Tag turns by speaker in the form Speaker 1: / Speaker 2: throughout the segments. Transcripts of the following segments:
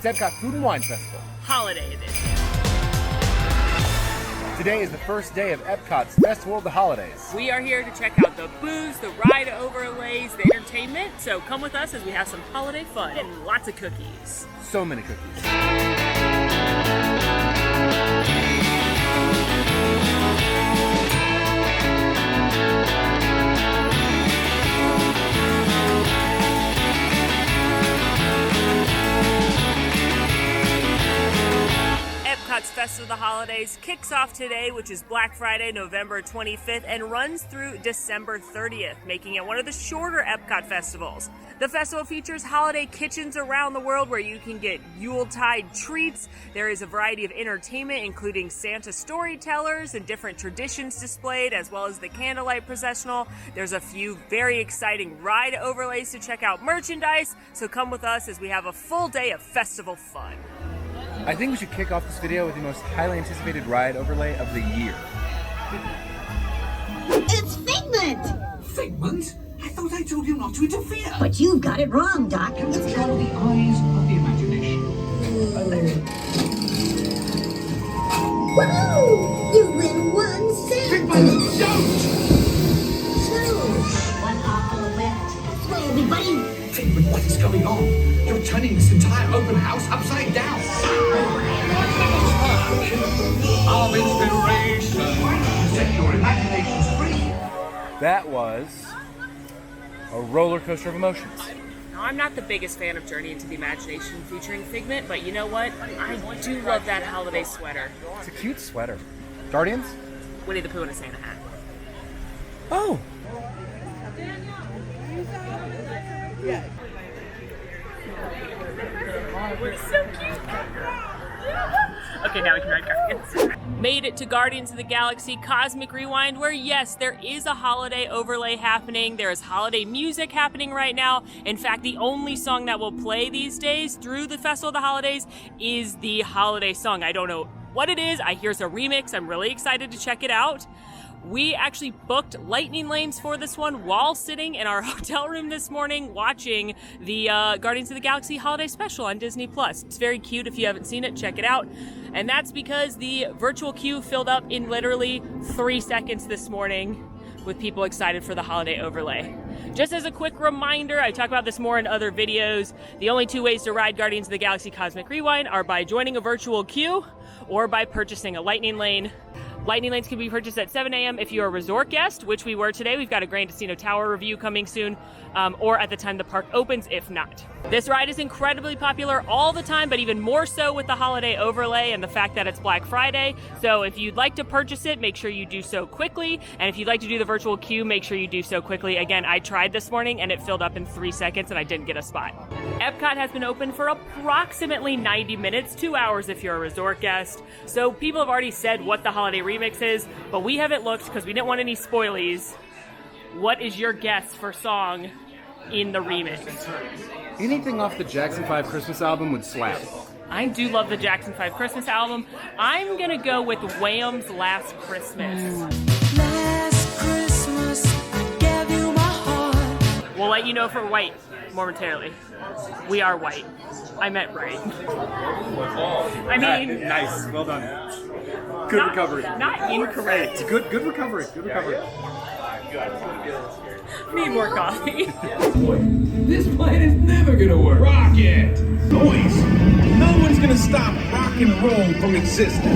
Speaker 1: It's Epcot Food and Wine Festival.
Speaker 2: Holiday edition.
Speaker 1: Today is the first day of Epcot's Festival of the Holidays.
Speaker 2: We are here to check out the booze, the ride overlays, the entertainment. So come with us as we have some holiday fun and lots of cookies.
Speaker 1: So many cookies.
Speaker 2: Epcot's Festival of the Holidays kicks off today, which is Black Friday, November 25th, and runs through December 30th, making it one of the shorter Epcot festivals. The festival features holiday kitchens around the world where you can get Yuletide treats. There is a variety of entertainment, including Santa storytellers and different traditions displayed, as well as the Candlelight processional. There's a few very exciting ride overlays to check out merchandise, so come with us as we have a full day of festival fun.
Speaker 1: I think we should kick off this video with the most highly anticipated ride overlay of the year.
Speaker 3: It's Figment!
Speaker 4: Figment? I thought I told you not to interfere.
Speaker 3: But you've got it wrong, Doc.
Speaker 4: It's called the eyes of the imagination.
Speaker 3: Woohoo! You win 1 cent!
Speaker 4: Figment, don't!
Speaker 3: So, what awful event. Well, everybody...
Speaker 4: Figment, what is going on? You're turning this entire open house upside down. Of inspiration. Set your imaginations free.
Speaker 1: That was a roller coaster of emotions.
Speaker 2: Now, I'm not the biggest fan of Journey into the Imagination featuring Figment, but you know what? I do love that holiday sweater.
Speaker 1: It's a cute sweater. Guardians?
Speaker 2: Winnie the Pooh in a Santa hat.
Speaker 1: Oh!
Speaker 2: It's so cute. Okay, now we can ride Guardians. Made it to Guardians of the Galaxy Cosmic Rewind, where yes, there is a holiday overlay happening. There is holiday music happening right now. In fact, the only song that will play these days through the Festival of the Holidays is the holiday song. I don't know what it is. I hear it's a remix. I'm really excited to check it out. We actually booked lightning lanes for this one while sitting in our hotel room this morning watching the Guardians of the Galaxy Holiday Special on Disney+. It's very cute. If you haven't seen it, check it out. And that's because the virtual queue filled up in literally 3 seconds this morning with people excited for the holiday overlay. Just as a quick reminder, I talk about this more in other videos, the only 2 ways to ride Guardians of the Galaxy Cosmic Rewind are by joining a virtual queue or by purchasing a lightning lane. Lightning lanes can be purchased at 7 a.m. if you're a resort guest, which we were today. We've got a Grand Casino Tower review coming soon, or at the time the park opens if not. This ride is incredibly popular all the time, but even more so with the holiday overlay and the fact that it's Black Friday. So if you'd like to purchase it, make sure you do so quickly. And if you'd like to do the virtual queue, make sure you do so quickly. Again, I tried this morning and it filled up in 3 seconds and I didn't get a spot. Epcot has been open for approximately 90 minutes, 2 hours if you're a resort guest. So people have already said what the holiday remix is, but we haven't looked because we didn't want any spoilies. What is your guess for song in the remix?
Speaker 1: Anything off the Jackson 5 Christmas album would slap.
Speaker 2: I do love the Jackson 5 Christmas album. I'm gonna go with Wham's Last Christmas.
Speaker 5: Last Christmas, I gave you my heart.
Speaker 2: We'll let you know if we're white momentarily. We are white. I meant right. I mean,
Speaker 1: Nice. Well done. Good recovery.
Speaker 2: Not incorrect.
Speaker 1: Good recovery. Good recovery.
Speaker 2: Need more coffee.
Speaker 4: This plan is never gonna work.
Speaker 6: Rocket! Noise! No one's gonna stop rock and roll from existence.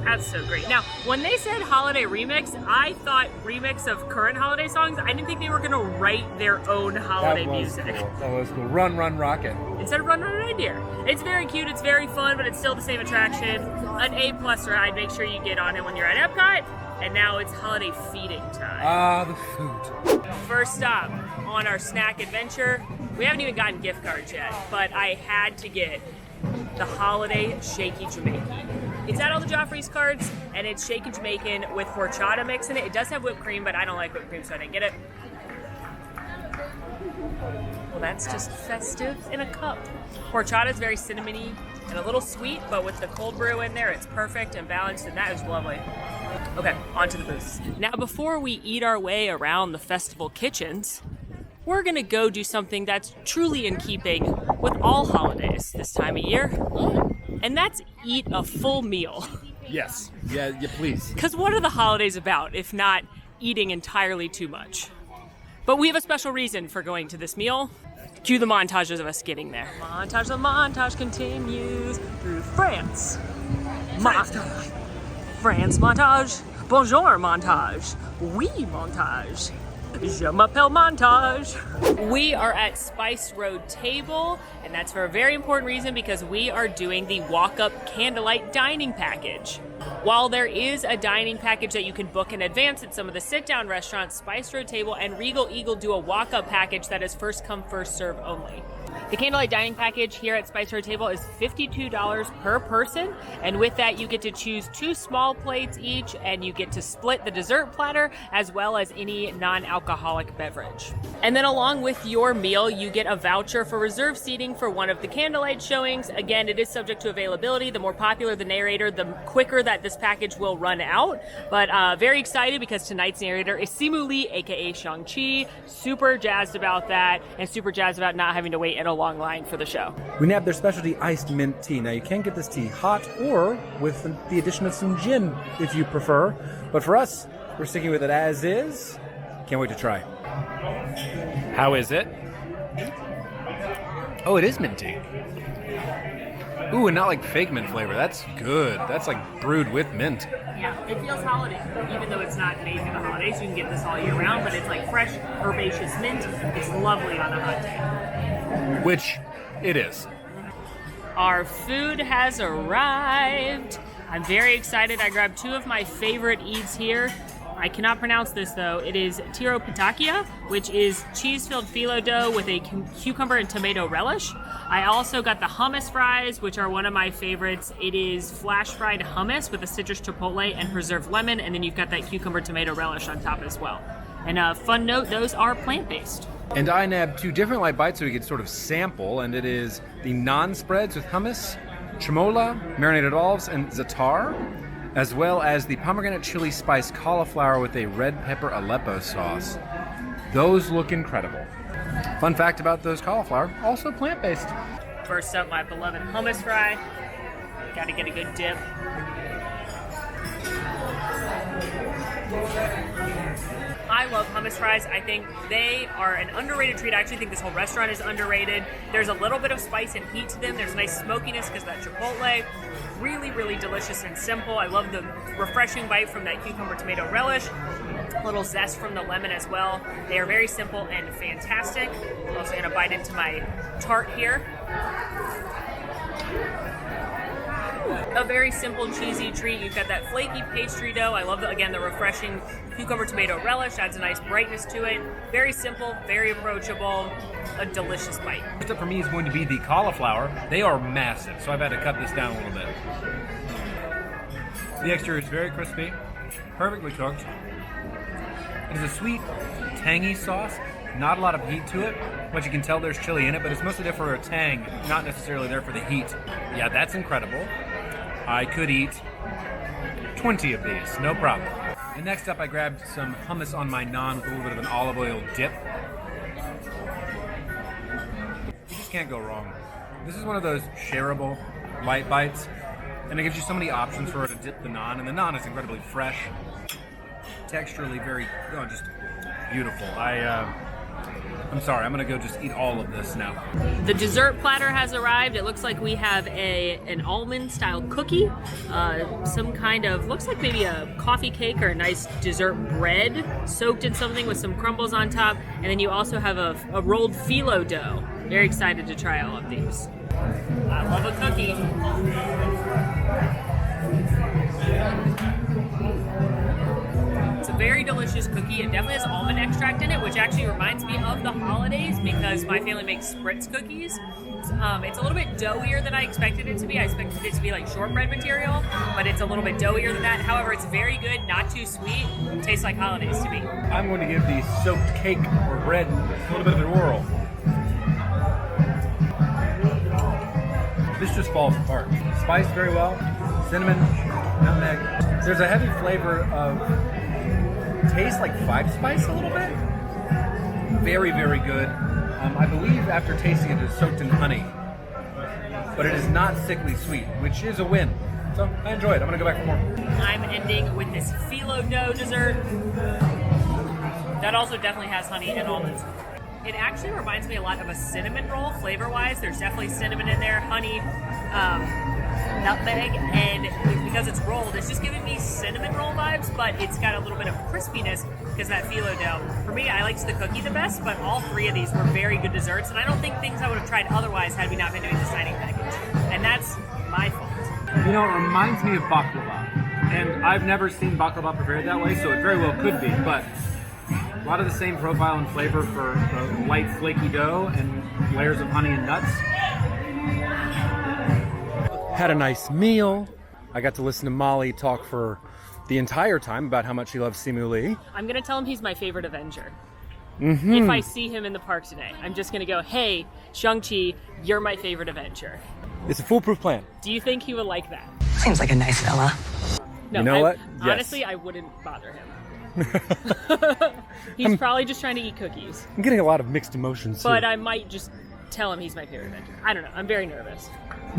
Speaker 2: That's so great. Now, when they said holiday remix, I thought remix of current holiday songs. I didn't think they were gonna write their own holiday music.
Speaker 1: Cool. That was cool. Run, Rocket.
Speaker 2: Instead of Run Run Reindeer. It's very cute, it's very fun, but it's still the same attraction. An A+ ride, make sure you get on it when you're at Epcot. And now it's holiday feeding time.
Speaker 1: Ah, the food.
Speaker 2: First stop on our snack adventure. We haven't even gotten gift cards yet, but I had to get the holiday shaky Jamaican. It's at all the Joffrey's cards, and it's shaken Jamaican with horchata mix in it. It does have whipped cream, but I don't like whipped cream, so I didn't get it. that's just festive in a cup. Horchata is very cinnamony and a little sweet, but with the cold brew in there, it's perfect and balanced, and that is lovely. Okay, on to the booths. Now, before we eat our way around the festival kitchens, we're gonna go do something that's truly in keeping with all holidays this time of year, and that's eat a full meal.
Speaker 1: Yes. Yeah, please.
Speaker 2: Because what are the holidays about if not eating entirely too much? But we have a special reason for going to this meal. Cue the montages of us getting there. The montage continues through France. France montage. Bonjour montage. Oui montage. Je m'appelle montage. We are at Spice Road Table, and that's for a very important reason because we are doing the walk-up Candlelight dining package. While there is a dining package that you can book in advance at some of the sit-down restaurants, Spice Road Table and Regal Eagle do a walk-up package that is first come, first serve only. The Candlelight dining package here at Spice Road Table is $52 per person, and with that you get to choose 2 small plates each, and you get to split the dessert platter as well as any non-alcoholic beverage. And then along with your meal, you get a voucher for reserved seating for one of the Candlelight showings. Again, it is subject to availability. The more popular the narrator, the quicker that this package will run out. But very excited because tonight's narrator is Simu Lee, aka Shang-Chi. Super jazzed about that, and super jazzed about not having to wait in a long line for the show.
Speaker 1: We nabbed their specialty iced mint tea. Now, you can get this tea hot or with the addition of some gin if you prefer. But for us, we're sticking with it as is. Can't wait to try. How is it? Oh, it is mint tea. Ooh, and not like fake mint flavor. That's good. That's like brewed with mint.
Speaker 2: Yeah, it feels holiday, even though it's not made for the holidays. You can get this all year round, but it's like fresh, herbaceous mint. It's lovely on a hot day.
Speaker 1: Which it is.
Speaker 2: Our food has arrived. I'm very excited. I grabbed 2 of my favorite eats here. I cannot pronounce this though. It is tiro pitakia, which is cheese-filled phyllo dough with a cucumber and tomato relish. I also got the hummus fries, which are one of my favorites. It is flash-fried hummus with a citrus chipotle and preserved lemon, and then you've got that cucumber tomato relish on top as well. And a fun note, those are plant-based.
Speaker 1: And I nabbed 2 different light bites so we could sort of sample, and it is the naan spreads with hummus, chimola, marinated olives, and za'atar, as well as the pomegranate chili spice cauliflower with a red pepper Aleppo sauce. Those look incredible. Fun fact about those cauliflower, also plant-based.
Speaker 2: First up, my beloved hummus fry. Gotta get a good dip. I love hummus fries. I think they are an underrated treat. I actually think this whole restaurant is underrated. There's a little bit of spice and heat to them. There's a nice smokiness because of that chipotle. Really, really delicious and simple. I love the refreshing bite from that cucumber tomato relish. A little zest from the lemon as well. They are very simple and fantastic. I'm also gonna bite into my tart here. A very simple, cheesy treat. You've got that flaky pastry dough. I love, the refreshing cucumber tomato relish. Adds a nice brightness to it. Very simple, very approachable, a delicious bite.
Speaker 1: Next up for me is going to be the cauliflower. They are massive, so I've had to cut this down a little bit. The exterior is very crispy, perfectly cooked. It is a sweet, tangy sauce. Not a lot of heat to it, but you can tell there's chili in it, but it's mostly there for a tang, not necessarily there for the heat. Yeah, that's incredible. I could eat 20 of these, no problem. And next up, I grabbed some hummus on my naan with a little bit of an olive oil dip. You just can't go wrong. This is one of those shareable light bites, and it gives you so many options for where to dip the naan, and the naan is incredibly fresh, texturally very, just beautiful. I'm sorry, I'm gonna go just eat all of this now.
Speaker 2: The dessert platter has arrived. It looks like we have an almond style cookie, some kind of, looks like maybe a coffee cake or a nice dessert bread soaked in something with some crumbles on top. And then you also have a rolled phyllo dough. Very excited to try all of these. I love a cookie. It's a very delicious cookie. It definitely has almond extract in it, which actually reminds me of the holidays because my family makes spritz cookies. It's a little bit doughier than I expected it to be. I expected it to be like shortbread material, but it's a little bit doughier than that. However, it's very good, not too sweet. Tastes like holidays to me.
Speaker 1: I'm going to give the soaked cake or bread a little bit of an whirl. this just falls apart. Spiced very well, cinnamon, nutmeg. There's a heavy flavor of, tastes like 5-spice a little bit. Very, very good. I believe after tasting it, it's soaked in honey. But it is not sickly sweet, which is a win. So I enjoy it. I'm gonna go back for more.
Speaker 2: I'm ending with this phyllo dough dessert. That also definitely has honey and almonds. It actually reminds me a lot of a cinnamon roll, flavor-wise. There's definitely cinnamon in there, honey, nutmeg, and because it's rolled, it's just giving me cinnamon roll vibes, but it's got a little bit of crispiness because that phyllo dough. For me, I liked the cookie the best, but all three of these were very good desserts, and I don't think things I would have tried otherwise had we not been doing the signing package. And that's my fault.
Speaker 1: You know, it reminds me of baklava. And I've never seen baklava prepared that way, so it very well could be, but a lot of the same profile and flavor for the light, flaky dough and layers of honey and nuts. Had a nice meal. I got to listen to Molly talk for the entire time about how much she loves Simu Lee.
Speaker 2: I'm going to tell him he's my favorite Avenger. If I see him in the park today, I'm just going to go, hey, Shang-Chi, you're my favorite Avenger.
Speaker 1: It's a foolproof plan.
Speaker 2: Do you think he would like that?
Speaker 7: Seems like a nice fella.
Speaker 2: No,
Speaker 1: You know what? Yes.
Speaker 2: Honestly, I wouldn't bother him. He's probably just trying to eat cookies.
Speaker 1: I'm getting a lot of mixed emotions here.
Speaker 2: But I might just tell him he's my favorite Avenger. I don't know. I'm very nervous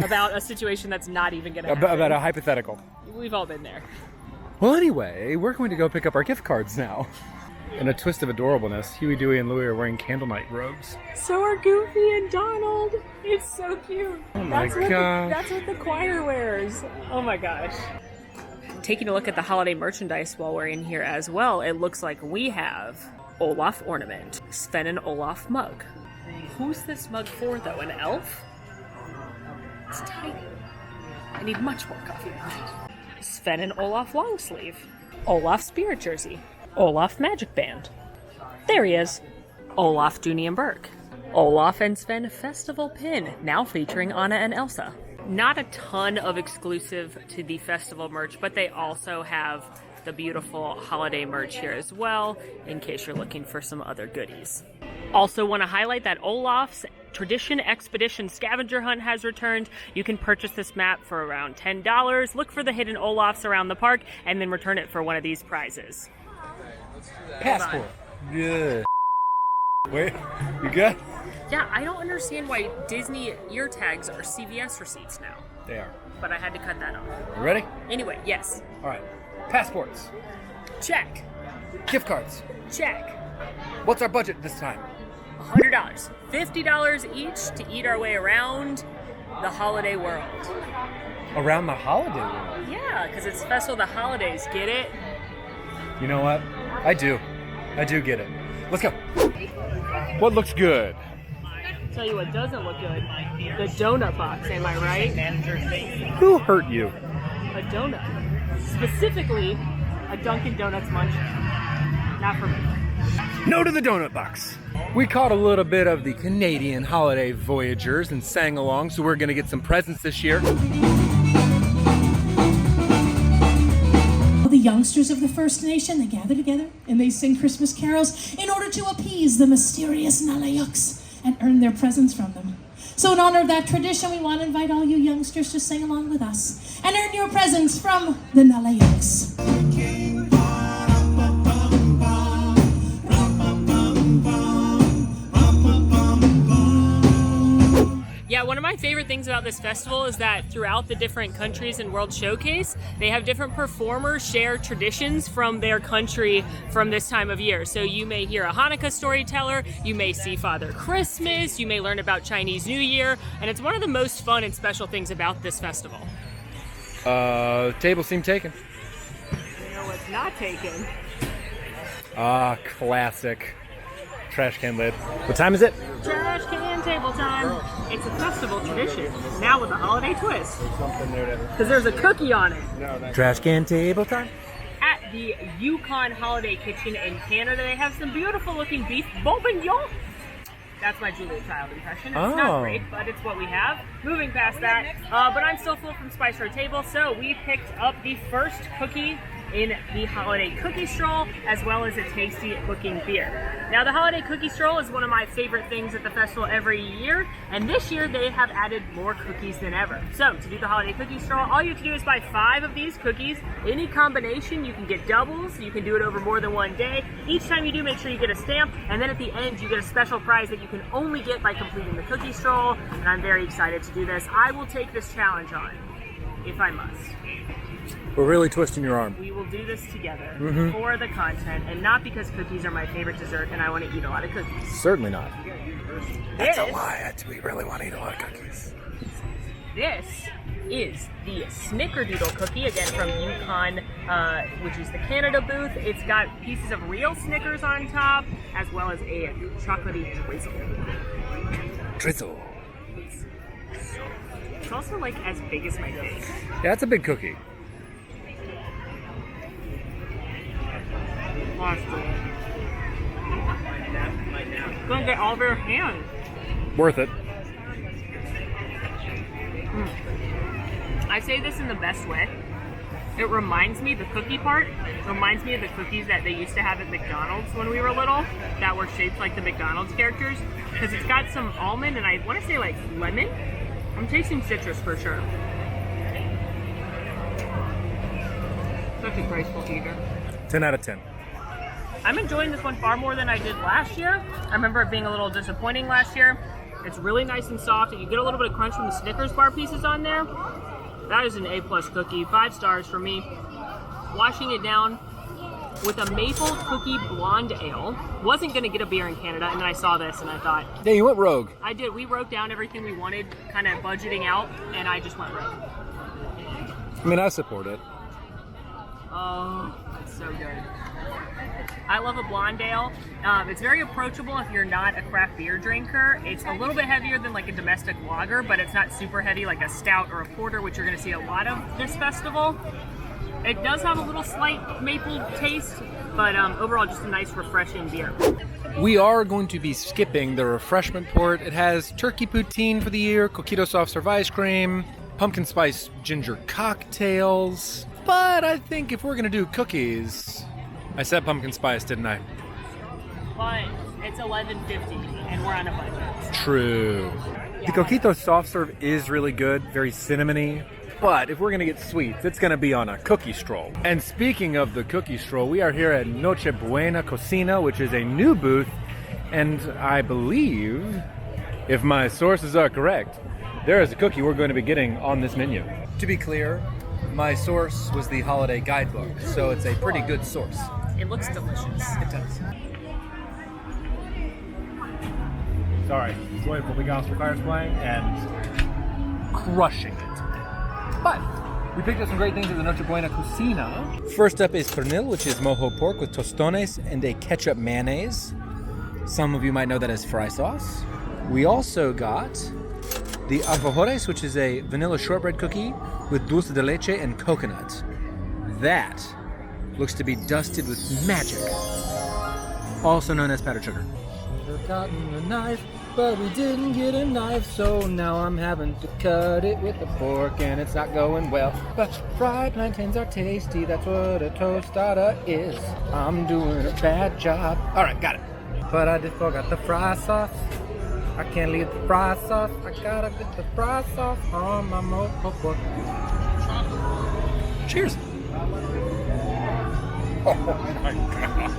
Speaker 2: about a situation that's not even going to happen.
Speaker 1: About a hypothetical.
Speaker 2: We've all been there.
Speaker 1: Well, anyway, we're going to go pick up our gift cards now. In a twist of adorableness, Huey, Dewey, and Louie are wearing Candlelight robes.
Speaker 2: So are Goofy and Donald. It's so cute.
Speaker 1: Oh my gosh.
Speaker 2: That's what the choir wears. Oh my gosh. Taking a look at the holiday merchandise while we're in here as well, it looks like we have Olaf ornament, Sven and Olaf mug. Who's this mug for though? An elf? It's tiny. I need much more coffee behind. Sven and Olaf long sleeve, Olaf spirit jersey, Olaf magic band. There he is. Olaf, Dooney and Burke. Olaf and Sven festival pin, now featuring Anna and Elsa. Not a ton of exclusive to the festival merch, but they also have the beautiful holiday merch here as well, in case you're looking for some other goodies. Also want to highlight that Olaf's Tradition Expedition Scavenger Hunt has returned. You can purchase this map for around $10. Look for the hidden Olafs around the park, and then return it for one of these prizes.
Speaker 1: Passport. Good. Wait, you good?
Speaker 2: Yeah, I don't understand why Disney ear tags are CVS receipts now.
Speaker 1: They are.
Speaker 2: But I had to cut that off.
Speaker 1: You ready?
Speaker 2: Anyway, yes.
Speaker 1: All right. Passports.
Speaker 2: Check.
Speaker 1: Gift cards.
Speaker 2: Check.
Speaker 1: What's our budget this time?
Speaker 2: $100. $50 each to eat our way around the holiday world.
Speaker 1: Around the holiday world?
Speaker 2: Yeah, because it's Festival of the Holidays. Get it?
Speaker 1: You know what? I do get it. Let's go. What looks good?
Speaker 2: Tell you what doesn't look good. The donut box, am I right?
Speaker 1: Who hurt you?
Speaker 2: A donut. Specifically, a Dunkin' Donuts munch. Not for me.
Speaker 1: No to the donut box. We caught a little bit of the Canadian holiday Voyagers and sang along, so we're gonna get some presents this year.
Speaker 8: The youngsters of the First Nation, they gather together and they sing Christmas carols in order to appease the mysterious Nalayuks and earn their presents from them. So in honor of that tradition, we want to invite all you youngsters to sing along with us and earn your presents from the Nalayuks.
Speaker 2: Yeah, one of my favorite things about this festival is that throughout the different countries and World Showcase, they have different performers share traditions from their country from this time of year. So you may hear a Hanukkah storyteller, you may see Father Christmas, you may learn about Chinese New Year, and it's one of the most fun and special things about this festival.
Speaker 1: Table seem taken.
Speaker 2: You know what's not taken?
Speaker 1: Ah, classic. Trash can lid. What time is it?
Speaker 2: Trash can table time. It's a festival tradition, now with a holiday twist. Because there's a cookie on it.
Speaker 1: Trash can table time.
Speaker 2: At the Yukon Holiday Kitchen in Canada, they have some beautiful looking beef bourguignon. That's my Julia Child impression. It's not great, but it's what we have. Moving past that, but I'm still full from Spice Road Table, so we picked up the first cookie in the holiday cookie stroll, as well as a tasty looking beer. Now, the holiday cookie stroll is one of my favorite things at the festival every year, and this year they have added more cookies than ever. So, to do the holiday cookie stroll, all you have to do is buy 5 of these cookies. Any combination, you can get doubles, you can do it over more than one day. Each time you do, make sure you get a stamp, and then at the end, you get a special prize that you can only get by completing the cookie stroll, and I'm very excited to do this. I will take this challenge on, if I must.
Speaker 1: We're really twisting your arm.
Speaker 2: We will do this together for the content, and not because cookies are my favorite dessert and I want to eat a lot of cookies.
Speaker 1: Certainly not.
Speaker 2: This,
Speaker 1: That's a lie. We really want to eat a lot of cookies.
Speaker 2: this is the Snickerdoodle cookie, again from Yukon, which is the Canada booth. It's got pieces of real Snickers on top, as well as a chocolatey drizzle.
Speaker 1: Drizzle.
Speaker 2: It's also like as big as my face.
Speaker 1: Yeah, it's a big cookie.
Speaker 2: Gonna get all of your hands.
Speaker 1: Worth it.
Speaker 2: I say this in the best way. It reminds me, the cookie part reminds me of the cookies that they used to have at McDonald's when we were little, that were shaped like the McDonald's characters, because it's got some almond and I want to say like lemon. I'm tasting citrus for sure. Such a graceful eater.
Speaker 1: 10 out of 10.
Speaker 2: I'm enjoying this one far more than I did last year. I remember it being a little disappointing last year. It's really nice and soft, and you get a little bit of crunch from the Snickers bar pieces on there. That is an A+ cookie, 5 stars for me. Washing it down with a maple cookie blonde ale. Wasn't gonna get a beer in Canada, and then I saw this and I thought,
Speaker 1: Yeah, you went rogue.
Speaker 2: I did. We wrote down everything we wanted, kind of budgeting out, and I just went rogue.
Speaker 1: I mean, I support it.
Speaker 2: Oh, it's so good. I love a blonde ale. It's very approachable if you're not a craft beer drinker. It's a little bit heavier than like a domestic lager, but it's not super heavy like a stout or a porter, which you're going to see a lot of this festival. It does have a little slight maple taste, but overall just a nice refreshing beer.
Speaker 1: We are going to be skipping the refreshment port. It has turkey poutine for the year, coquito soft serve ice cream, pumpkin spice ginger cocktails. But I think if we're going to do cookies... I said pumpkin spice, didn't I?
Speaker 2: But it's $11.50 and we're on a budget.
Speaker 1: True. The coquito soft serve is really good, very cinnamony. But if we're going to get sweets, it's going to be on a cookie stroll. And speaking of the cookie stroll, we are here at Nochebuena Cocina, which is a new booth. And I believe, if my sources are correct, there is a cookie we're going to be getting on this menu. To be clear, my source was the holiday guidebook, so it's a pretty good source.
Speaker 2: It looks delicious.
Speaker 1: It does. Sorry, joyful big Oscar Fire's playing and crushing it. But we picked up some great things at the Nochebuena Cocina. First up is pernil, which is mojo pork with tostones and a ketchup mayonnaise. Some of you might know that as fry sauce. We also got the alfajores, which is a vanilla shortbread cookie with dulce de leche and coconut. That looks to be dusted with magic, also known as powdered sugar. We've gotten a knife, but we didn't get a knife, so now I'm having to cut it with a fork, and it's not going well. But fried plantains are tasty, that's what a tostada is. I'm doing a bad job. All right, got it. But I just forgot the fry sauce. I can't leave the fry sauce. I gotta get the fry sauce on my mojo pork. Cheers. Oh my god.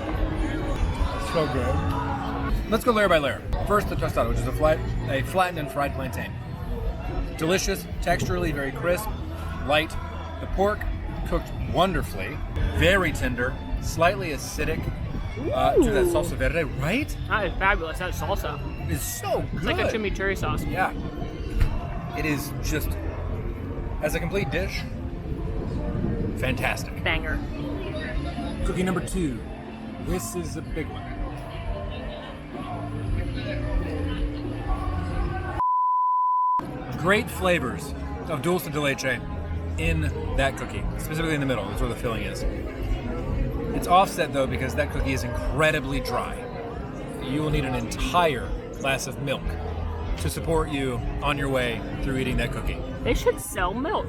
Speaker 1: So good. Let's go layer by layer. First, the tostada, which is a flattened and fried plantain. Delicious, texturally very crisp, light. The pork cooked wonderfully, very tender, slightly acidic to that salsa verde, right?
Speaker 2: That is fabulous. That salsa.
Speaker 1: It's so good.
Speaker 2: It's like a chimichurri sauce.
Speaker 1: Yeah. It is just, as a complete dish, fantastic.
Speaker 2: Banger.
Speaker 1: Cookie number 2. This is a big one. Great flavors of dulce de leche in that cookie, specifically in the middle. That's where the filling is. It's offset though because that cookie is incredibly dry. You will need an entire glass of milk to support you on your way through eating that cookie.
Speaker 2: They should sell milk.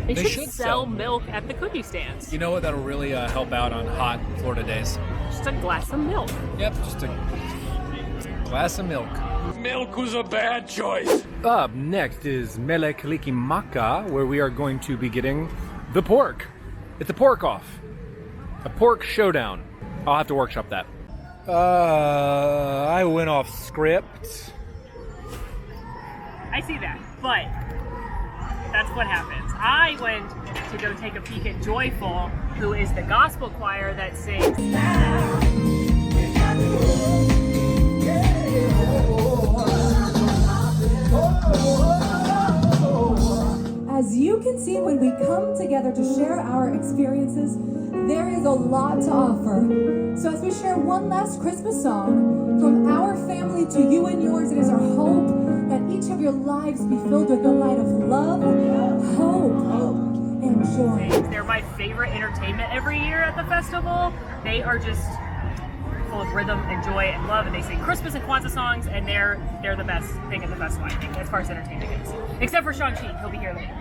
Speaker 2: They
Speaker 1: They
Speaker 2: should
Speaker 1: should
Speaker 2: sell
Speaker 1: sell
Speaker 2: milk at the cookie stands.
Speaker 1: You know what? That'll really help out on hot Florida days.
Speaker 2: Just a glass of milk.
Speaker 1: Yep, just a glass of milk.
Speaker 6: Milk was a bad choice.
Speaker 1: Up next is Mele Kalikimaka, where we are going to be getting the pork. It's a pork off. A pork showdown. I'll have to workshop that. I went off script.
Speaker 2: I see that, but that's what happens. I went to go take a peek at Joyful, who is the gospel choir that sings.
Speaker 7: As you can see, when we come together to share our experiences, there is a lot to offer. So as we share one last Christmas song, from our family to you and yours, it is our hope that each of your lives be filled with the light of love, hope, and joy.
Speaker 2: They're my favorite entertainment every year at the festival. They are just full of rhythm and joy and love, and they sing Christmas and Kwanzaa songs, and they're the best thing at the festival, I think, as far as entertainment goes. Except for Shang-Chi, he'll be here later.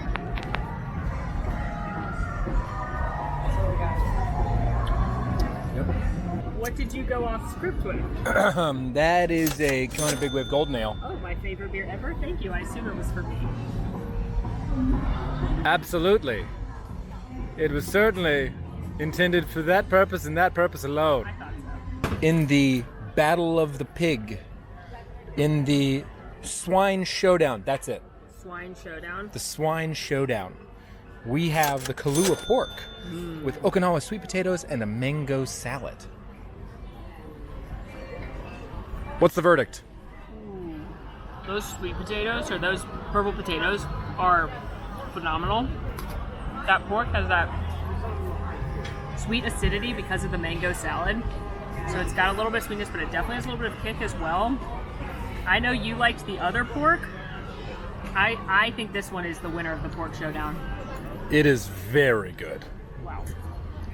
Speaker 2: What did you go off script with?
Speaker 1: That is a Kona Big Wave Golden Ale.
Speaker 2: Oh, my favorite beer ever? Thank you. I assume it was for me.
Speaker 1: Absolutely. It was certainly intended for that purpose and that purpose alone.
Speaker 2: I thought so.
Speaker 1: In the Battle of the Pig, in the Swine Showdown, that's it.
Speaker 2: Swine Showdown.
Speaker 1: The Swine Showdown. We have the Kahlua pork with Okinawa sweet potatoes and a mango salad. What's the verdict?
Speaker 2: Those sweet potatoes, or those purple potatoes, are phenomenal. That pork has that sweet acidity because of the mango salad. So it's got a little bit of sweetness, but it definitely has a little bit of kick as well. I know you liked the other pork. I think this one is the winner of the pork showdown.
Speaker 1: It is very good.
Speaker 2: Wow.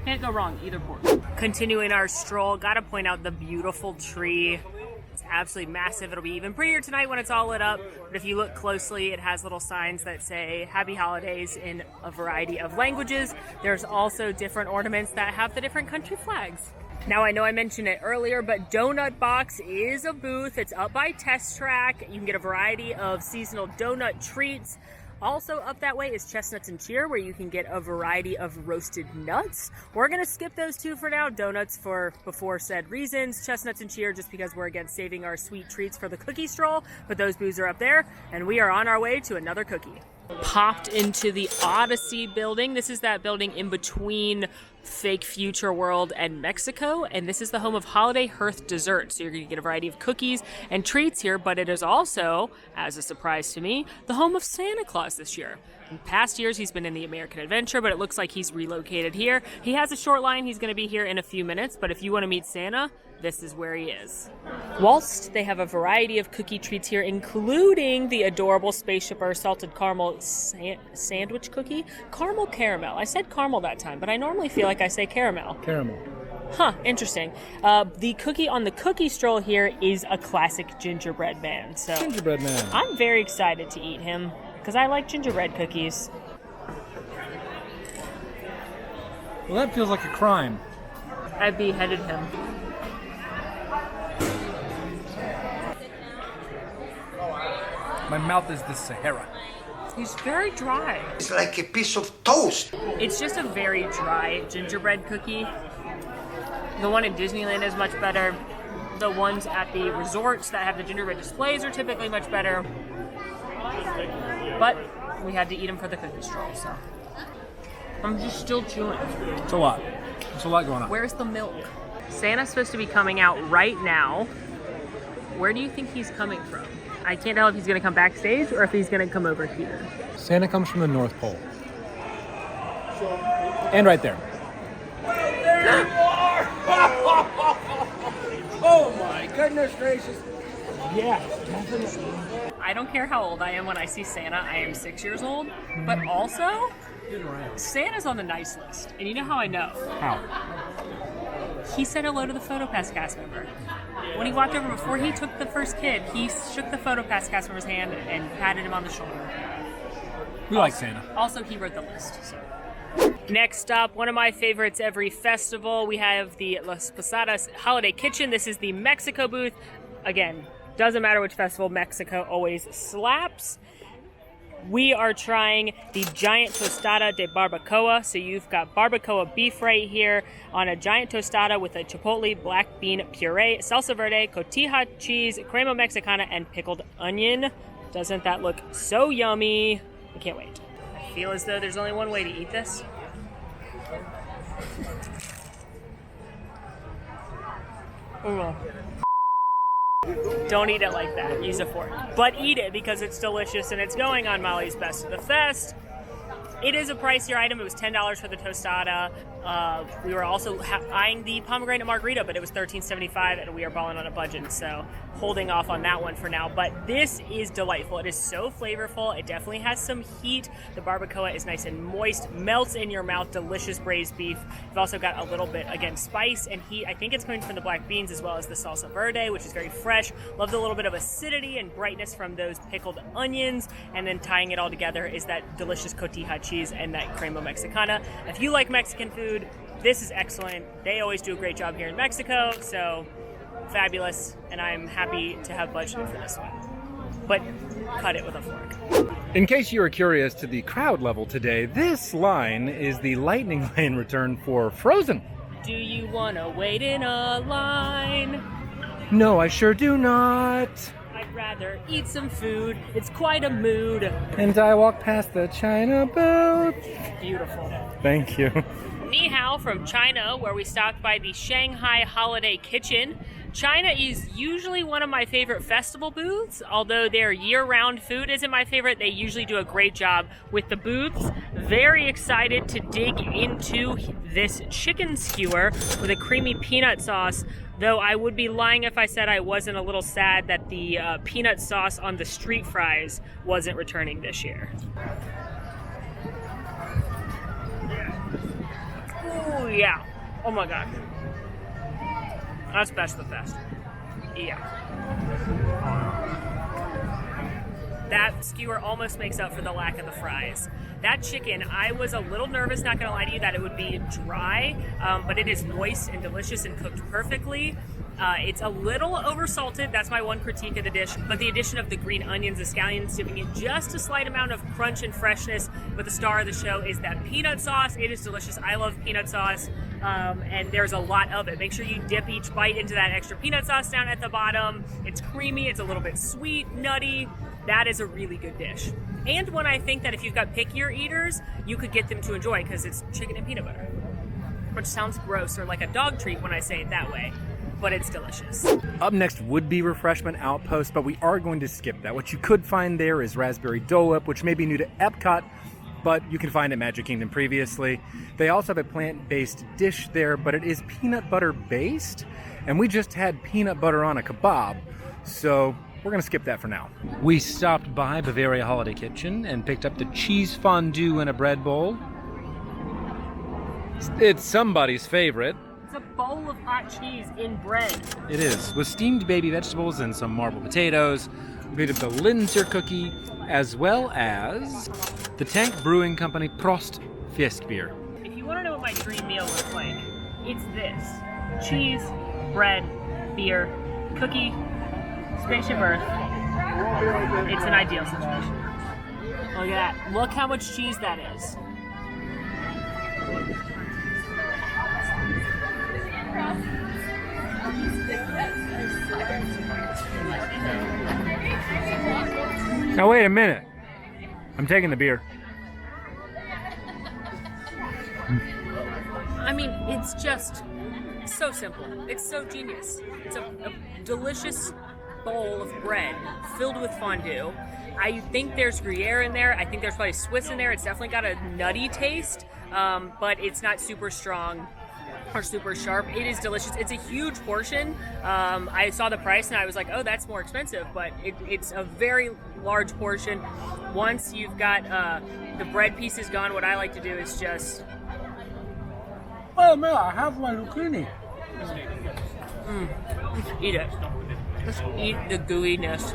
Speaker 2: Can't go wrong, either pork. Continuing our stroll, gotta point out the beautiful tree. It's absolutely massive. It'll be even prettier tonight when it's all lit up. But if you look closely, it has little signs that say Happy Holidays in a variety of languages. There's also different ornaments that have the different country flags. Now, I know I mentioned it earlier, but Donut Box is a booth. It's up by Test Track. You can get a variety of seasonal donut treats. Also up that way is Chestnuts and Cheer, where you can get a variety of roasted nuts. We're gonna skip those two for now. Donuts for before said reasons. Chestnuts and Cheer just because we're against saving our sweet treats for the cookie stroll. But those booths are up there, and we are on our way to another cookie. Popped into the Odyssey building. This is that building in between Fake Future World and Mexico, and this is the home of Holiday Hearth Dessert. So you're going to get a variety of cookies and treats here, but it is also, as a surprise to me, the home of Santa Claus this year. In past years, he's been in the American Adventure, but it looks like he's relocated here. He has a short line. He's going to be here in a few minutes, but if you want to meet Santa, this is where he is. Whilst they have a variety of cookie treats here, including the adorable Spaceship Earth salted caramel sandwich cookie. Caramel caramel. I said caramel that time, but I normally feel like I say caramel.
Speaker 1: Caramel.
Speaker 2: Huh, interesting. The cookie on the cookie stroll here is a classic gingerbread man. So
Speaker 1: Gingerbread man.
Speaker 2: I'm very excited to eat him because I like gingerbread cookies.
Speaker 1: Well, that feels like a crime.
Speaker 2: I beheaded him.
Speaker 1: My mouth is the Sahara.
Speaker 2: He's very dry.
Speaker 4: It's like a piece of toast.
Speaker 2: It's just a very dry gingerbread cookie. The one in Disneyland is much better. The ones at the resorts that have the gingerbread displays are typically much better. But we had to eat them for the cookie stroll, so. I'm just still chewing.
Speaker 1: It's a lot. There's a lot going on.
Speaker 2: Where's the milk? Santa's supposed to be coming out right now. Where do you think he's coming from? I can't tell if he's going to come backstage or if he's going to come over here.
Speaker 1: Santa comes from the North Pole. And right there.
Speaker 6: Oh my goodness gracious.
Speaker 1: Yeah, definitely.
Speaker 2: I don't care how old I am when I see Santa. I am 6 years old. But also, Santa's on the nice list. And you know how I know?
Speaker 1: How?
Speaker 2: He said hello to the PhotoPass cast member. When he walked over, before he took the first kid, he shook the PhotoPass cast member's hand and patted him on the shoulder.
Speaker 1: We like Santa.
Speaker 2: Also, he wrote the list. So. Next up, one of my favorites every festival, we have the Las Posadas Holiday Kitchen. This is the Mexico booth. Again, doesn't matter which festival, Mexico always slaps. We are trying the giant tostada de barbacoa. So you've got barbacoa beef right here on a giant tostada with a chipotle black bean puree, salsa verde, cotija cheese, crema mexicana, and pickled onion. Doesn't that look so yummy? I can't wait. I feel as though there's only one way to eat this. Oh. Don't eat it like that. Use a fork. But eat it because it's delicious and it's going on Molly's Best of the Fest. It is a pricier item. It was $10 for the tostada. We were also eyeing the pomegranate margarita, but it was $13.75, and we are balling on a budget, so holding off on that one for now. But this is delightful. It is so flavorful. It definitely has some heat. The barbacoa is nice and moist, melts in your mouth. Delicious braised beef. You've also got a little bit, again, spice and heat. I think it's coming from the black beans as well as the salsa verde, which is very fresh. Love the little bit of acidity and brightness from those pickled onions, and then tying it all together is that delicious cotija cheese and that crema mexicana. If you like Mexican food, this is excellent. They always do a great job here in Mexico, so fabulous, and I'm happy to have budgeted for this one. But cut it with a fork.
Speaker 1: In case you were curious to the crowd level today, this line is the lightning lane return for Frozen.
Speaker 2: Do you want to wait in a line?
Speaker 1: No, I sure do not.
Speaker 2: I'd rather eat some food. It's quite a mood.
Speaker 1: And I walk past the China booth.
Speaker 2: Beautiful.
Speaker 1: Thank you.
Speaker 2: Ni hao from China, where we stopped by the Shanghai Holiday Kitchen. China is usually one of my favorite festival booths. Although their year-round food isn't my favorite, they usually do a great job with the booths. Very excited to dig into this chicken skewer with a creamy peanut sauce. Though I would be lying if I said I wasn't a little sad that the peanut sauce on the street fries wasn't returning this year. Oh yeah. Oh my god. That's best of the best. Yeah. That skewer almost makes up for the lack of the fries. That chicken, I was a little nervous, not gonna lie to you, that it would be dry, but it is moist and delicious and cooked perfectly. It's a little oversalted, that's my one critique of the dish, but the addition of the green onions, the scallions, giving it just a slight amount of crunch and freshness. But the star of the show is that peanut sauce. It is delicious. I love peanut sauce, and there's a lot of it. Make sure you dip each bite into that extra peanut sauce down at the bottom. It's creamy, it's a little bit sweet, nutty. That is a really good dish. And one I think that if you've got pickier eaters, you could get them to enjoy because it's chicken and peanut butter. Which sounds gross or like a dog treat when I say it that way, but it's delicious.
Speaker 1: Up next would be Refreshment Outpost, but we are going to skip that. What you could find there is Raspberry Dole Whip, which may be new to Epcot, but you can find at Magic Kingdom previously. They also have a plant-based dish there, but it is peanut butter based, and we just had peanut butter on a kebab, so we're going to skip that for now. We stopped by Bavaria Holiday Kitchen and picked up the cheese fondue in a bread bowl. It's somebody's favorite.
Speaker 2: It's a bowl of hot cheese in bread.
Speaker 1: It is, with steamed baby vegetables and some marble potatoes. We picked up the Linzer cookie, as well as the Tank Brewing Company Prost Fisk beer.
Speaker 2: If you want to know what my dream meal looks like, it's this. Cheese, bread, beer, cookie, Spaceship Earth. It's an ideal situation. Look at that. Look how much cheese that is.
Speaker 1: Now wait a minute. I'm taking the beer.
Speaker 2: I mean, it's just so simple. It's so genius. It's a delicious bowl of bread filled with fondue. I think there's Gruyere in there. I think there's probably Swiss in there. It's definitely got a nutty taste, but it's not super strong or super sharp. It is delicious. It's a huge portion. I saw the price and I was like, oh, that's more expensive, but it's a very large portion. Once you've got the bread pieces gone, what I like to do is just...
Speaker 6: Oh man, I have my zucchini.
Speaker 2: Eat it. Just eat the gooiness.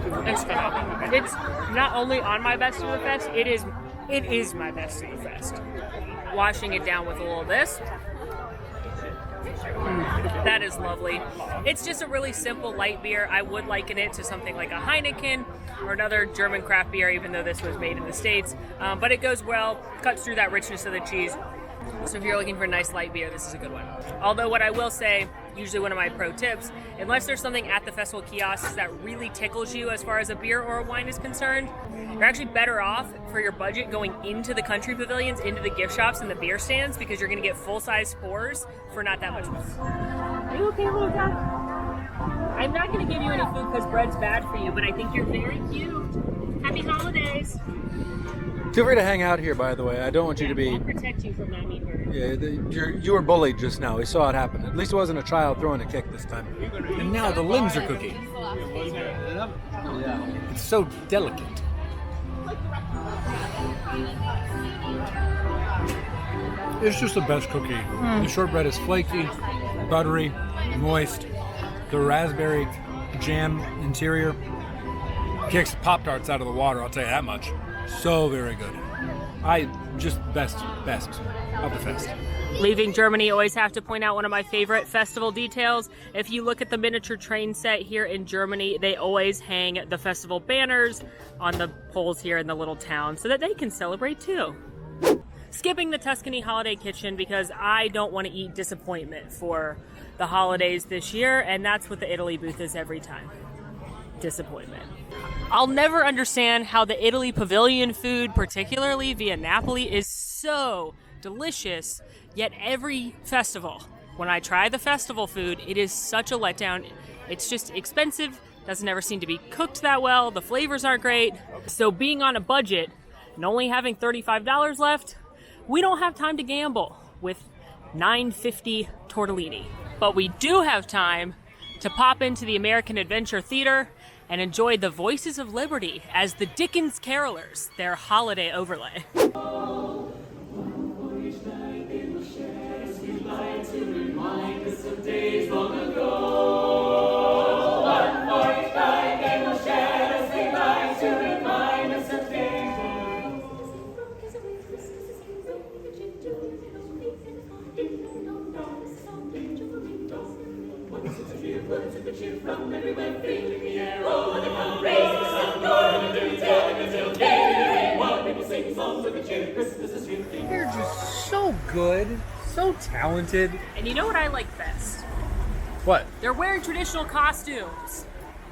Speaker 2: It's not only on my Best of the Fest, it is It is my best of the fest. Washing it down with a little of this. That is lovely. It's just a really simple light beer. I would liken it to something like a Heineken or another German craft beer, even though this was made in the States. But it goes well, cuts through that richness of the cheese. So if you're looking for a nice light beer, this is a good one. Although what I will say, usually one of my pro tips, unless there's something at the festival kiosks that really tickles you as far as a beer or a wine is concerned, you're actually better off for your budget going into the country pavilions, into the gift shops and the beer stands, because you're going to get full-size pours for not that much money. Are you okay, little guy? I'm not going to give you any food because bread's bad for you, but I think you're very cute. Happy holidays.
Speaker 1: Feel free to hang out here, by the way. I don't want you to be...
Speaker 2: I'll protect you from that meat bird.
Speaker 1: Yeah, you were bullied just now. We saw it happen. At least it wasn't a child throwing a kick this time. And now the Linzer cookie. It's so delicate. It's just the best cookie. The shortbread is flaky, buttery, moist. The raspberry jam interior kicks Pop-Tarts out of the water, I'll tell you that much. So very good. Just best of the fest.
Speaker 2: Leaving Germany, always have to point out one of my favorite festival details. If you look at the miniature train set here in Germany, they always hang the festival banners on the poles here in the little town so that they can celebrate too. Skipping the Tuscany Holiday Kitchen because I don't want to eat disappointment for the holidays this year, and that's what the Italy booth is every time. Disappointment. I'll never understand how the Italy pavilion food, particularly via Napoli, is so delicious, yet every festival, when I try the festival food, it is such a letdown. It's just expensive, doesn't ever seem to be cooked that well, the flavors aren't great. So being on a budget and only having $35 left, we don't have time to gamble with $9.50 tortellini. But we do have time to pop into the American Adventure Theater and enjoy the Voices of Liberty as the Dickens Carolers, their holiday overlay.
Speaker 1: They're just so good, so talented.
Speaker 2: And you know what I like best?
Speaker 1: What?
Speaker 2: They're wearing traditional costumes.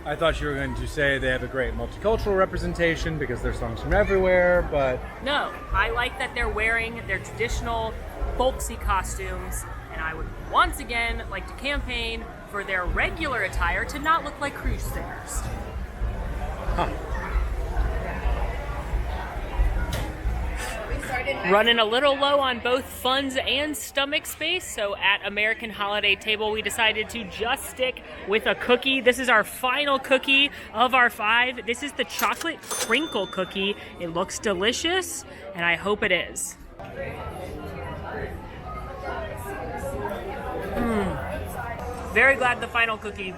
Speaker 1: I thought you were going to say they have a great multicultural representation because there's songs from everywhere, but...
Speaker 2: No, I like that they're wearing their traditional folksy costumes, and I would once again like to campaign for their regular attire to not look like cruise singers.
Speaker 1: Huh.
Speaker 2: Running a little low on both funds and stomach space, so at American Holiday Table we decided to just stick with a cookie. This is our final cookie of our 5. This is the chocolate crinkle cookie. It looks delicious, and I hope it is. Very glad the final cookie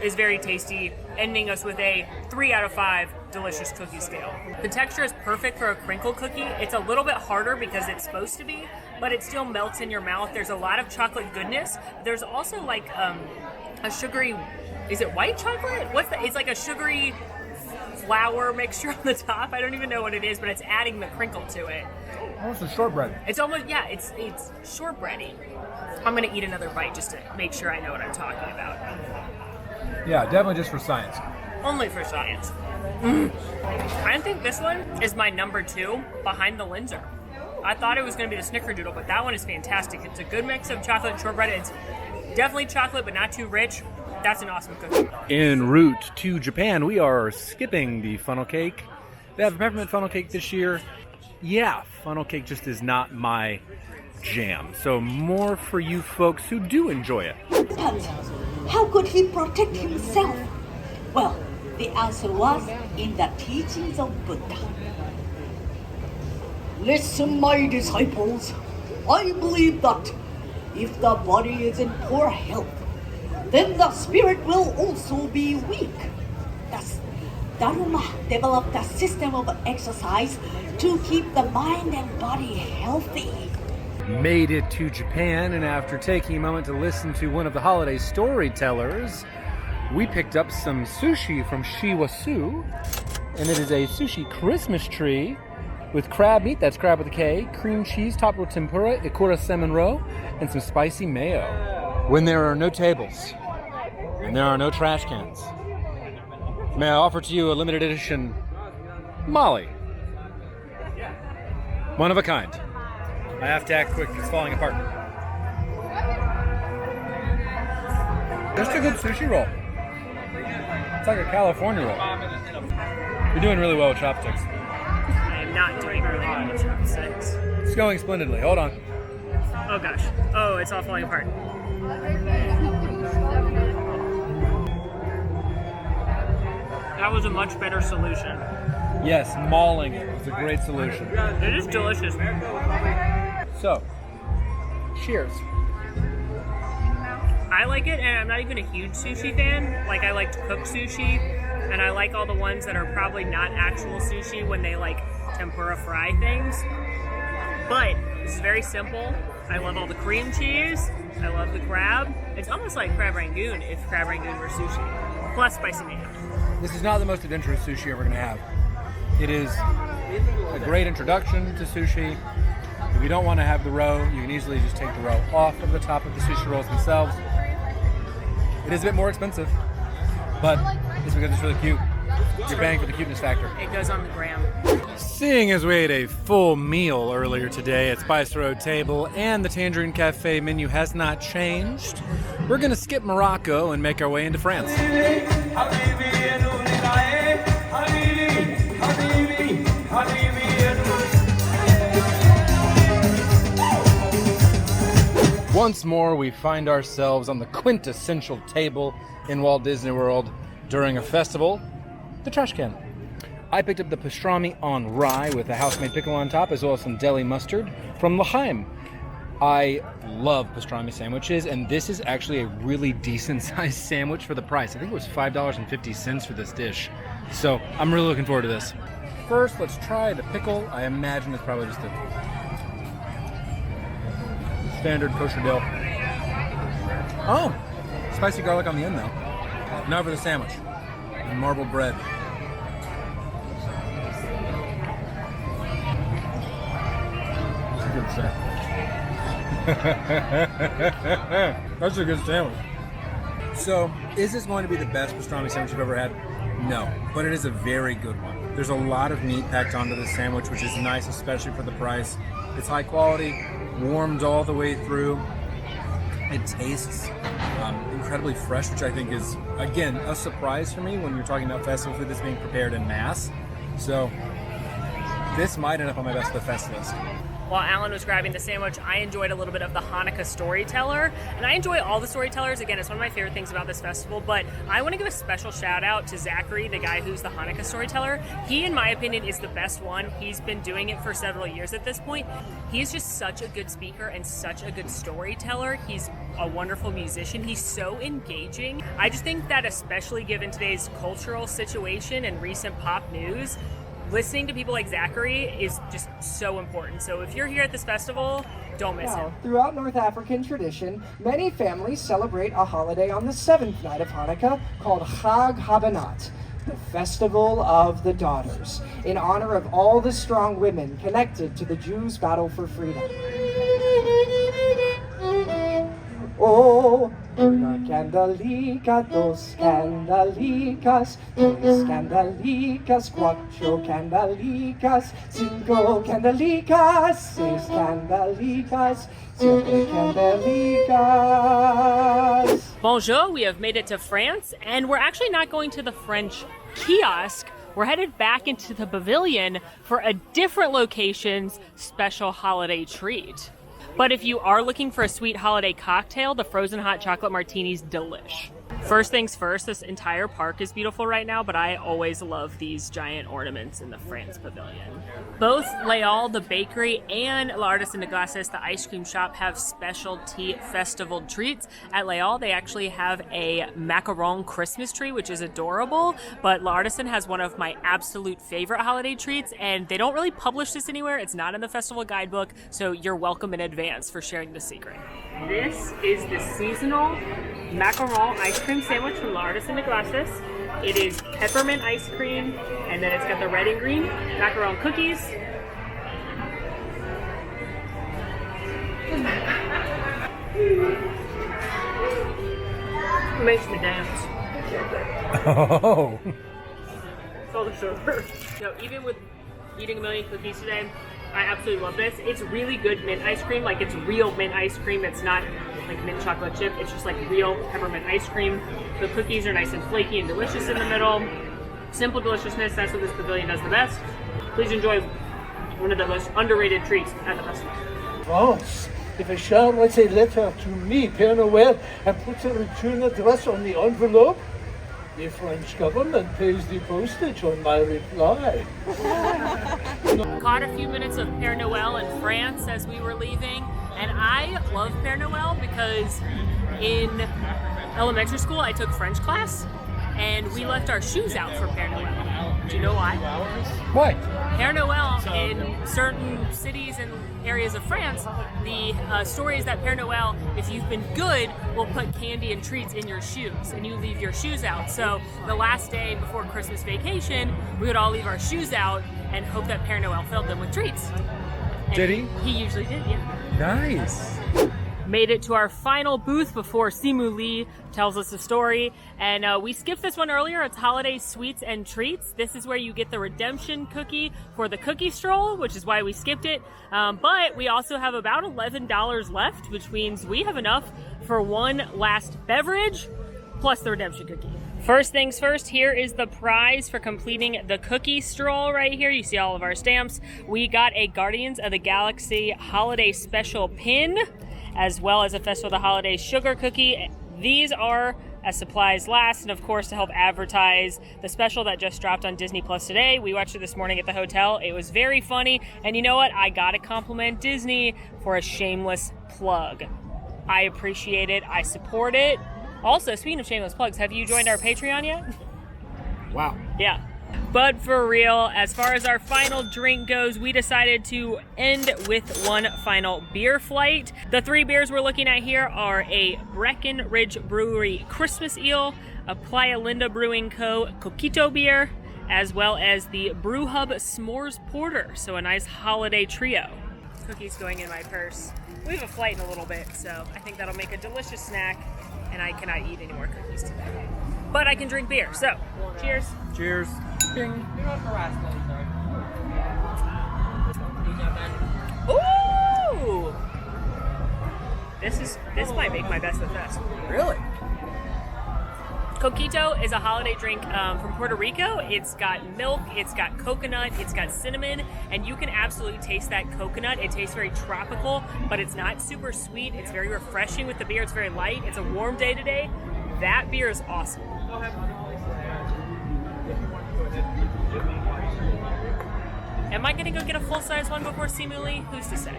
Speaker 2: is very tasty, ending us with a 3 out of 5 delicious cookie scale. The texture is perfect for a crinkle cookie. It's a little bit harder because it's supposed to be, but it still melts in your mouth. There's a lot of chocolate goodness. There's also like a sugary, is it white chocolate? What's that? It's like a sugary flour mixture on the top. I don't even know what it is, but it's adding the crinkle to it.
Speaker 1: Almost a shortbread.
Speaker 2: It's almost, yeah, it's shortbready. I'm gonna eat another bite just to make sure I know what I'm talking about.
Speaker 1: Yeah, definitely just for science.
Speaker 2: Only for science. I think this one is my number 2 behind the Linzer. I thought it was going to be the Snickerdoodle, but that one is fantastic. It's a good mix of chocolate and shortbread. It's definitely chocolate, but not too rich. That's an awesome cookie.
Speaker 1: En route to Japan, we are skipping the funnel cake. They have a peppermint funnel cake this year. Yeah, funnel cake just is not my jam. So more for you folks who do enjoy it.
Speaker 3: But how could he protect himself? Well, the answer was in the teachings of Buddha. Listen, my disciples. I believe that if the body is in poor health, then the spirit will also be weak. Thus, Dharma developed a system of exercise to keep the mind and body healthy.
Speaker 1: Made it to Japan, and after taking a moment to listen to one of the holiday storytellers, we picked up some sushi from Shiwasu, and it is a sushi Christmas tree with crab meat, that's crab with a K, cream cheese topped with tempura, ikura salmon roe, and some spicy mayo. When there are no tables, and there are no trash cans, may I offer to you a limited edition Molly. One of a kind. I have to act quick, it's falling apart. Just a good sushi roll. It's like a California roll. You're doing really well with chopsticks.
Speaker 2: I am not doing really well with chopsticks.
Speaker 1: It's going splendidly. Hold on.
Speaker 2: Oh gosh. Oh, it's all falling apart. That was a much better solution.
Speaker 1: Yes, mauling it is a great solution.
Speaker 2: It is delicious.
Speaker 1: So, cheers.
Speaker 2: I like it, and I'm not even a huge sushi fan. Like, I like to cook sushi, and I like all the ones that are probably not actual sushi when they, like, tempura fry things. But this is very simple. I love all the cream cheese. I love the crab. It's almost like crab rangoon if crab rangoon were sushi. Plus spicy mayo.
Speaker 1: This is not the most adventurous sushi you're ever going to have. It is a great introduction to sushi. If you don't want to have the roe, you can easily just take the roe off of the top of the sushi rolls themselves. It is a bit more expensive, but it's because it's really cute. You're paying for the cuteness factor.
Speaker 2: It goes on the gram.
Speaker 1: Seeing as we ate a full meal earlier today at Spice Road Table and the Tangerine Cafe menu has not changed, we're going to skip Morocco and make our way into France. Once more, we find ourselves on the quintessential table in Walt Disney World during a festival, the trash can. I picked up the pastrami on rye with a house-made pickle on top, as well as some deli mustard from L'Chaim. I love pastrami sandwiches, and this is actually a really decent-sized sandwich for the price. I think it was $5.50 for this dish. So I'm really looking forward to this. First, let's try the pickle. I imagine it's probably just a standard kosher dill. Oh, spicy garlic on the end though. Now for the sandwich. And marbled bread. That's a good sandwich. That's a good sandwich. So, is this going to be the best pastrami sandwich you've ever had? No, but it is a very good one. There's a lot of meat packed onto this sandwich, which is nice, especially for the price. It's high quality, warmed all the way through. It tastes incredibly fresh, which I think is, again, a surprise for me when you're talking about festival food that's being prepared in mass. So this might end up on my best of the fest list.
Speaker 2: While Alan was grabbing the sandwich, I enjoyed a little bit of the Hanukkah storyteller. And I enjoy all the storytellers. Again, it's one of my favorite things about this festival. But I want to give a special shout out to Zachary, the guy who's the Hanukkah storyteller. He, in my opinion, is the best one. He's been doing it for several years at this point. He's just such a good speaker and such a good storyteller. He's a wonderful musician. He's so engaging. I just think that especially given today's cultural situation and recent pop news, listening to people like Zachary is just so important. So if you're here at this festival, don't miss it.
Speaker 9: Throughout North African tradition, many families celebrate a holiday on the 7th night of Hanukkah called Chag HaBanat, the Festival of the Daughters, in honor of all the strong women connected to the Jews' battle for freedom. Oh, una candelica, dos candelicas, tres candelicas, cuatro candelicas, cinco candelicas, seis candelicas, siete candelicas.
Speaker 2: Bonjour, we have made it to France, and we're actually not going to the French kiosk. We're headed back into the pavilion for a different location's special holiday treat. But if you are looking for a sweet holiday cocktail, the frozen hot chocolate martini's delish. First things first, this entire park is beautiful right now, but I always love these giant ornaments in the France Pavilion. Both Leal, the bakery, and L'Artisan de Glaces, the ice cream shop, have specialty festival treats. At Leal, they actually have a macaron Christmas tree, which is adorable, but L'Artisan has one of my absolute favorite holiday treats, and they don't really publish this anywhere. It's not in the festival guidebook, so you're welcome in advance for sharing the secret. This is the seasonal macaron ice cream sandwich from L'Artisan de Glaces. It is peppermint ice cream, and then it's got the red and green macaron cookies. It makes me dance.
Speaker 1: Oh.
Speaker 2: It's all the sugar. No, even with eating a million cookies today, I absolutely love this. It's really good mint ice cream. Like, it's real mint ice cream. It's not like mint chocolate chip. It's just like real peppermint ice cream. The cookies are nice and flaky and delicious in the middle. Simple deliciousness. That's what this pavilion does the best. Please enjoy one of the most underrated treats at the festival.
Speaker 10: France, if a child writes a letter to me, Père Noël, and puts a return address on the envelope, the French government pays the postage on my reply.
Speaker 2: Caught a few minutes of Père Noël in France as we were leaving, and I love Père Noël because in elementary school I took French class, and we left our shoes out for Père Noël. Do you know why?
Speaker 1: What?
Speaker 2: Père Noël in certain cities and areas of France, the story is that Père Noël, if you've been good, will put candy and treats in your shoes, and you leave your shoes out. So the last day before Christmas vacation, we would all leave our shoes out and hope that Père Noël filled them with treats. And
Speaker 1: Did he?
Speaker 2: He usually did, yeah.
Speaker 1: Nice.
Speaker 2: Made it to our final booth before Simu Lee tells us a story. And we skipped this one earlier. It's Holiday Sweets and Treats. This is where you get the redemption cookie for the cookie stroll, which is why we skipped it. But we also have about $11 left, which means we have enough for one last beverage plus the redemption cookie. First things first, here is the prize for completing the cookie stroll right here. You see all of our stamps. We got a Guardians of the Galaxy Holiday Special pin, as well as a Festival of the Holidays sugar cookie. These are as supplies last, and of course to help advertise the special that just dropped on Disney Plus today. We watched it this morning at the hotel. It was very funny, and you know what? I gotta compliment Disney for a shameless plug. I appreciate it. I support it. Also, speaking of shameless plugs, have you joined our Patreon yet?
Speaker 1: Wow.
Speaker 2: Yeah. But for real, as far as our final drink goes, we decided to end with one final beer flight. The three beers we're looking at here are a Breckenridge Brewery Christmas Eel, a Playa Linda Brewing Co. Coquito beer, as well as the Brew Hub S'mores Porter. So a nice holiday trio. Cookies going in my purse. We have a flight in a little bit, so I think that'll make a delicious snack, and I cannot eat any more cookies today. But I can drink beer, so cheers.
Speaker 1: Cheers. Ding.
Speaker 2: Ooh! This might make my best of the fest.
Speaker 1: Really?
Speaker 2: Coquito is a holiday drink from Puerto Rico. It's got milk, it's got coconut, it's got cinnamon, and you can absolutely taste that coconut. It tastes very tropical, but it's not super sweet. It's very refreshing with the beer. It's very light. It's a warm day today. That beer is awesome. Am I gonna go get a full-size one before Simu Lee? Who's to say?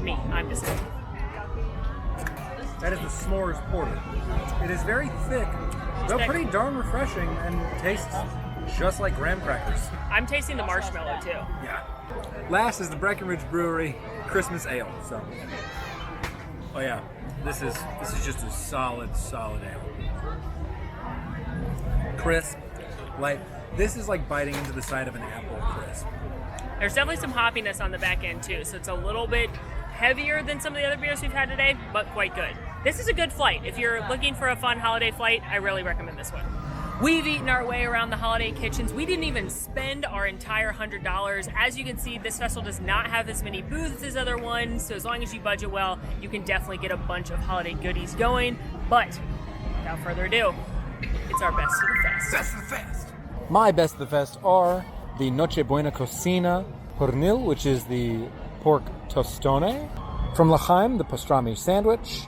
Speaker 2: Me, I'm to say.
Speaker 1: That is the S'mores Porter. It is very thick, though pretty darn refreshing, and tastes just like graham crackers.
Speaker 2: I'm tasting the marshmallow too.
Speaker 1: Yeah. Last is the Breckenridge Brewery Christmas Ale. So, oh yeah, this is just a solid ale. Crisp, light. This is like biting into the side of an apple crisp.
Speaker 2: There's definitely some hoppiness on the back end too, so it's a little bit heavier than some of the other beers we've had today, but quite good. This is a good flight. If you're looking for a fun holiday flight, I really recommend this one. We've eaten our way around the holiday kitchens. We didn't even spend our entire $100. As you can see, this festival does not have as many booths as other ones, so as long as you budget well, you can definitely get a bunch of holiday goodies going. But without further ado, it's our best of the fest.
Speaker 1: Best of the fest.
Speaker 11: My best of the fest are the Nochebuena Cocina Pernil, which is the pork tostone. From L'Chaim, the pastrami sandwich.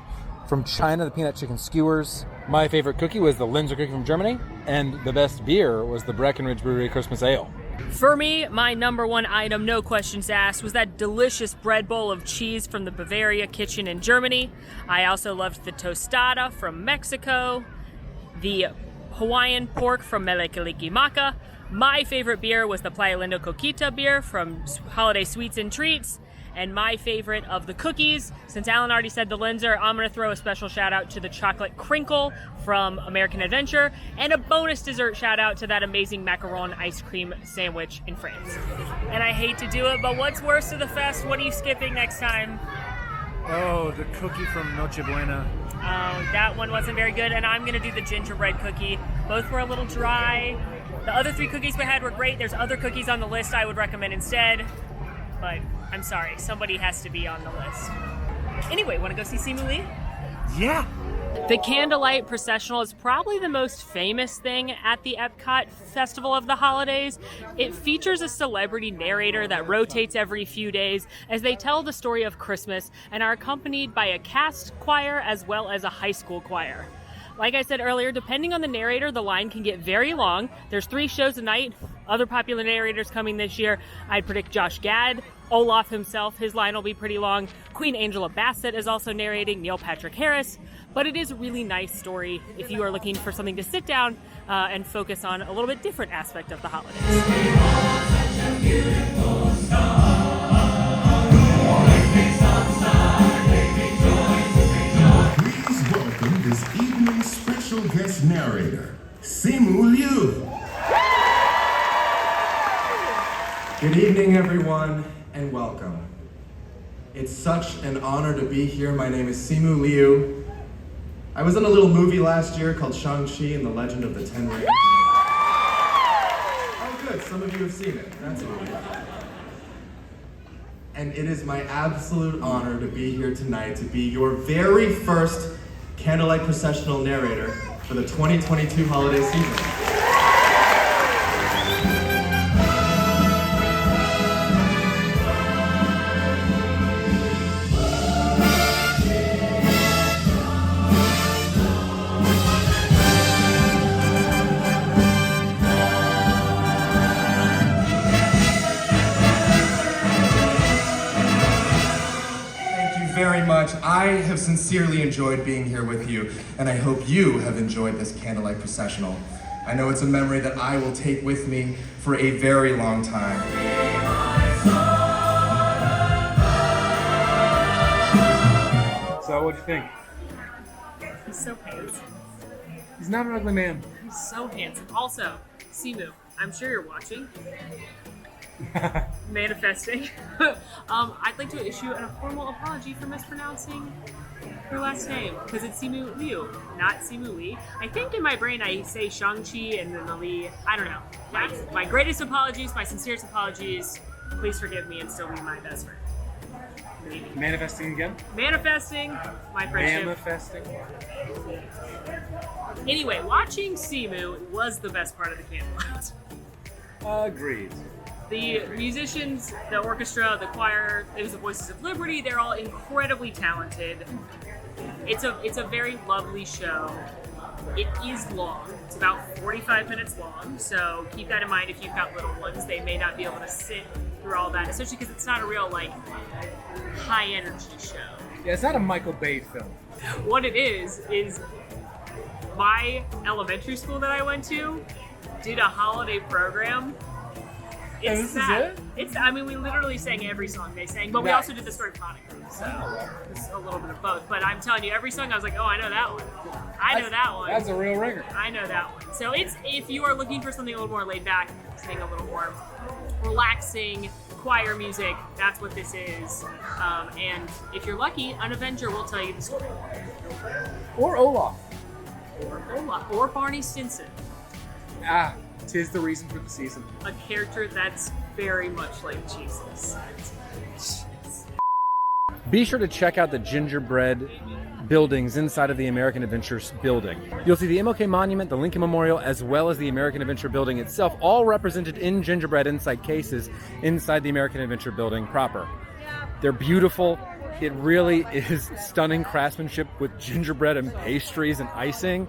Speaker 11: From China, the peanut chicken skewers. My favorite cookie was the Linzer cookie from Germany, and the best beer was the Breckenridge Brewery Christmas Ale.
Speaker 2: For me, my number one item, no questions asked, was that delicious bread bowl of cheese from the Bavaria Kitchen in Germany. I also loved the tostada from Mexico, the Hawaiian pork from Melekelikimaka. My favorite beer was the Playa Lindo Coquita beer from Holiday Sweets and Treats. And my favorite of the cookies, since Alan already said the Linzer, I'm going to throw a special shout out to the chocolate crinkle from American Adventure, and a bonus dessert shout out to that amazing macaron ice cream sandwich in France. And I hate to do it, but what's worst of the fest? What are you skipping next time?
Speaker 1: Oh, the cookie from Nochebuena.
Speaker 2: Oh, that one wasn't very good, and I'm going to do the gingerbread cookie. Both were a little dry. The other 3 cookies we had were great. There's other cookies on the list I would recommend instead, but I'm sorry, somebody has to be on the list. Anyway, want to go see Simu Lee?
Speaker 1: Yeah.
Speaker 2: The Candlelight processional is probably the most famous thing at the Epcot Festival of the Holidays. It features a celebrity narrator that rotates every few days as they tell the story of Christmas and are accompanied by a cast choir as well as a high school choir. Like I said earlier, depending on the narrator, the line can get very long. There's 3 shows a night. Other popular narrators coming this year, I'd predict Josh Gad, Olaf himself, his line will be pretty long. Queen Angela Bassett is also narrating, Neil Patrick Harris. But it is a really nice story if you are looking for something to sit down and focus on a little bit different aspect of the holidays.
Speaker 12: Please welcome this evening's special guest narrator, Simu Liu.
Speaker 13: Good evening, everyone, and welcome. It's such an honor to be here. My name is Simu Liu. I was in a little movie last year called Shang-Chi and the Legend of the Ten Rings. Oh, good. Some of you have seen it. That's all. And it is my absolute honor to be here tonight to be your very first Candlelight processional narrator for the 2022 holiday season. Very much. I have sincerely enjoyed being here with you, and I hope you have enjoyed this Candlelight processional. I know it's a memory that I will take with me for a very long time.
Speaker 1: So, what'd you think?
Speaker 2: He's so handsome.
Speaker 1: He's not an ugly man.
Speaker 2: He's so handsome. Also, Simu, I'm sure you're watching. Manifesting. I'd like to issue a formal apology for mispronouncing your last name, because it's Simu Liu, not Simu Lee. I think in my brain I say Shang-Chi and then the Lee. I don't know. My greatest apologies, my sincerest apologies. Please forgive me and still be my best friend. Maybe.
Speaker 1: Manifesting again?
Speaker 2: Manifesting my friendship.
Speaker 1: Manifesting.
Speaker 2: Anyway, watching Simu was the best part of the Candlelight.
Speaker 1: Agreed.
Speaker 2: The musicians, the orchestra, the choir, it was the Voices of Liberty, they're all incredibly talented. It's a very lovely show. It is long. It's about 45 minutes long, so keep that in mind if you've got little ones. They may not be able to sit through all that, especially because it's not a real, high-energy show.
Speaker 1: Yeah, it's not a Michael Bay film.
Speaker 2: What it is my elementary school that I went to did a holiday program. It's that. We literally sang every song they sang, but we also did the story of Hanukkah, so it's a little bit of both. But I'm telling you, every song I was like, oh, I know that one. I know that one.
Speaker 1: That's a real ringer.
Speaker 2: I know that one. So if you are looking for something a little more laid back, something a little more relaxing, choir music, that's what this is. And if you're lucky, an Avenger will tell you the story.
Speaker 1: Or Olaf.
Speaker 2: Or Barney Stinson.
Speaker 1: Ah, 'tis the reason for the season.
Speaker 2: A character that's very much like Jesus.
Speaker 11: Be sure to check out the gingerbread buildings inside of the American Adventure building. You'll see the MLK Monument, the Lincoln Memorial, as well as the American Adventure building itself, all represented in gingerbread inside cases inside the American Adventure building proper. They're beautiful. It really is stunning craftsmanship with gingerbread and pastries and icing.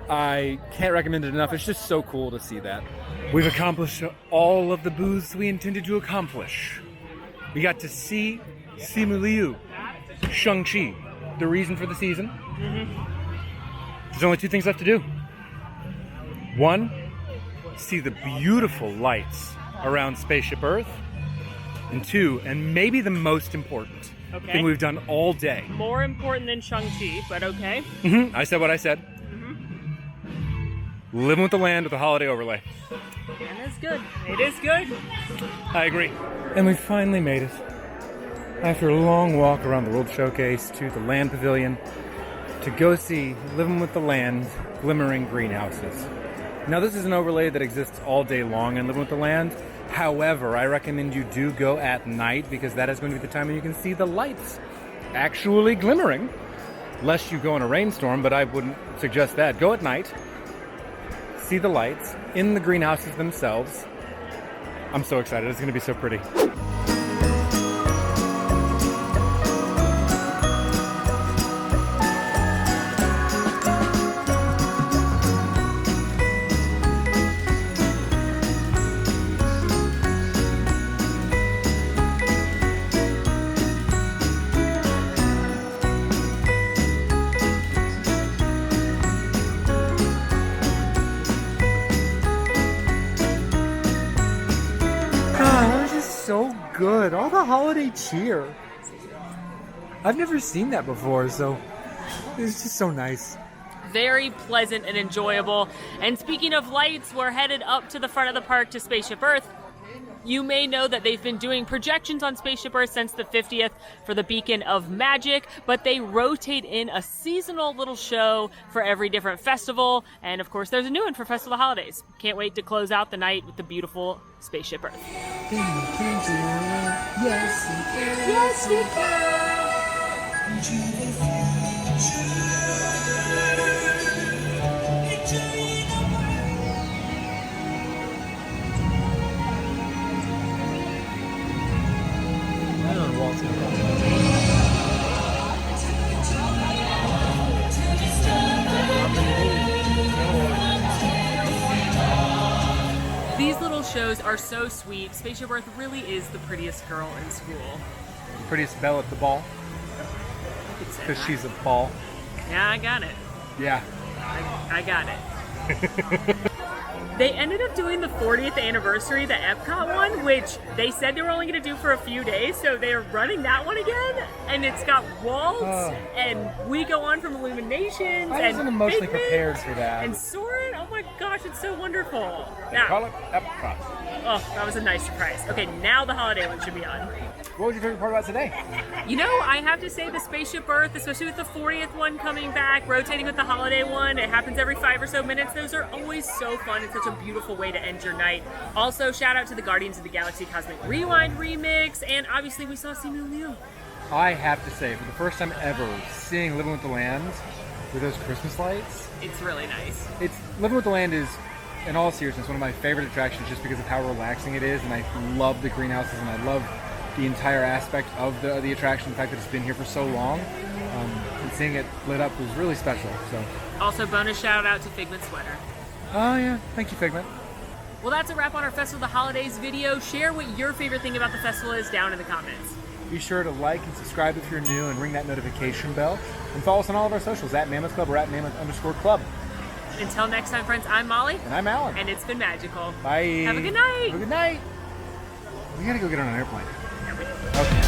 Speaker 11: I can't recommend it enough. It's just so cool to see that. We've accomplished all of the booths we intended to accomplish. We got to see Simu Liu, Shang-Chi, the reason for the season. There's only 2 things left to do. 1, see the beautiful lights around Spaceship Earth. And 2, and maybe the most important thing we've done all day.
Speaker 2: More important than Shang-Chi, but okay.
Speaker 11: I said what I said. Living with the land with a holiday overlay.
Speaker 2: And it's good. It is good.
Speaker 11: I agree. And we finally made it. After a long walk around the World Showcase to the Land Pavilion to go see Living with the Land glimmering greenhouses. Now this is an overlay that exists all day long in Living with the Land. However, I recommend you do go at night because that is going to be the time when you can see the lights actually glimmering. Lest you go in a rainstorm, but I wouldn't suggest that. Go at night, see the lights in the greenhouses themselves. I'm so excited. It's going to be so pretty. So good. All the holiday cheer. I've never seen that before, so it's just so nice.
Speaker 2: Very pleasant and enjoyable. And speaking of lights, we're headed up to the front of the park to Spaceship Earth. You may know that they've been doing projections on Spaceship Earth since the 50th for the Beacon of Magic, but they rotate in a seasonal little show for every different festival. And of course, there's a new one for Festival of the Holidays. Can't wait to close out the night with the beautiful Spaceship Earth.
Speaker 5: Yes, we can. Yes, we can. Into the
Speaker 2: These little shows are so sweet. Spaceship Earth really is the prettiest girl in school.
Speaker 11: The prettiest belle at the ball. Because she's a ball.
Speaker 2: Yeah, I got it.
Speaker 11: Yeah.
Speaker 2: I got it. They ended up doing the 40th anniversary, the Epcot one, which they said they were only going to do for a few days, so they're running that one again, and it's got waltz, and we go on from Illuminations,
Speaker 11: I wasn't emotionally prepared for that.
Speaker 2: and Soarin'. Oh my gosh, it's so wonderful.
Speaker 11: They call it Epcot.
Speaker 2: Oh, that was a nice surprise. Okay, now the holiday one should be on.
Speaker 11: What was your favorite part about today?
Speaker 2: You know, I have to say the Spaceship Earth, especially with the 40th one coming back, rotating with the holiday one, it happens every 5 or so minutes. Those are always so fun. It's such a beautiful way to end your night. Also, shout out to the Guardians of the Galaxy Cosmic Rewind remix, and obviously we saw Simu Liu.
Speaker 11: I have to say, for the first time ever, seeing Living with the Land with those Christmas lights.
Speaker 2: It's really nice.
Speaker 11: Living with the Land is, in all seriousness, one of my favorite attractions just because of how relaxing it is, and I love the greenhouses, and I love the entire aspect of the attraction, the fact that it's been here for so long, and seeing it lit up was really special. So.
Speaker 2: Also, bonus shout out to Figment Sweater.
Speaker 11: Oh yeah, thank you, Figment.
Speaker 2: Well, that's a wrap on our Festival of the Holidays video. Share what your favorite thing about the festival is down in the comments.
Speaker 11: Be sure to like and subscribe if you're new, and ring that notification bell, and follow us on all of our socials at Mammoth Club or at Mammoth_Club.
Speaker 2: Until next time, friends, I'm Molly.
Speaker 11: And I'm Alan.
Speaker 2: And it's been magical.
Speaker 11: Bye.
Speaker 2: Have a good night.
Speaker 11: Have a good night. We gotta go get on an airplane. Okay.